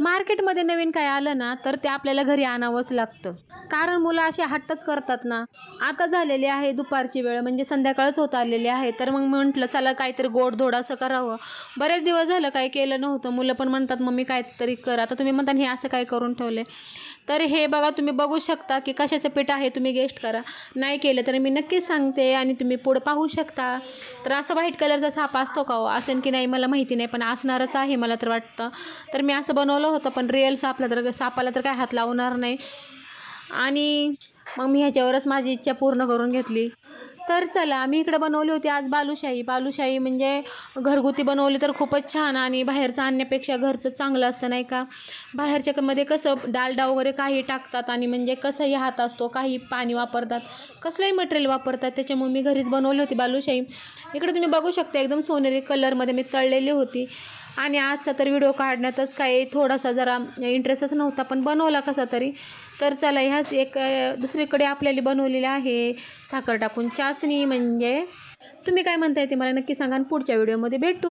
मार्केटमध्ये नवीन काय आलं ना तर ते आपल्याला घरी आणावंच लागतं, कारण मुलं असे हट्टच करतात ना. आता झालेली आहे दुपारची वेळ, म्हणजे संध्याकाळच होत आलेली आहे, तर मग म्हटलं चला काहीतरी गोडधोड असं करावं. बरेच दिवस झालं काही केलं नव्हतं. मुलं पण म्हणतात मम्मी काहीतरी कर. आता तुम्ही म्हणता हे असं काय करून ठेवले. तर हे बघा, तुम्ही बघू शकता की कशाचं पीठ आहे, तुम्ही गेस्ट करा. नाही केलं तर मी नक्कीच सांगते आणि तुम्ही पुढं पाहू शकता. तर असं व्हाईट कलरचा साप असतो का हो, असेल की नाही मला माहिती नाही, पण असणारच आहे मला तर वाटतं. तर मी असं बनवलं होतं, पण रिअल सापाला तर काय हात लावणार नाही. आणि मग मी ह्याच्यावरच माझी इच्छा पूर्ण करून घेतली. तर चला, आम्ही इकडे बनवली होती आज बालुशाही. बालुशाही म्हणजे घरगुती बनवली तर खूपच छान, आणि बाहेरचं आणण्यापेक्षा घरचं चांगलं असतं नाही का. बाहेरच्यामध्ये कसं डालडा वगैरे काही टाकतात, आणि म्हणजे कसंही हात असतो, काही पाणी वापरतात, कसलंही मटेरियल वापरतात. त्याच्यामुळे मी घरीच बनवली होती बालुशाही. इकडे तुम्ही बघू शकता एकदम सोनेरी कलरमध्ये मी तळलेली होती. आणि आजचा तर व्हिडिओ काढण्यातच काही थोडासा जरा इंटरेस्टच नव्हता, पण बनवला कसा तरी. तर चला, ह्याच एक दुसरीकडे आपल्याला बनवलेली आहे साखर टाकून चासणी. म्हणजे तुम्ही काय म्हणताय ते मला नक्की सांगा, आणि पुढच्या व्हिडिओमध्ये भेटू.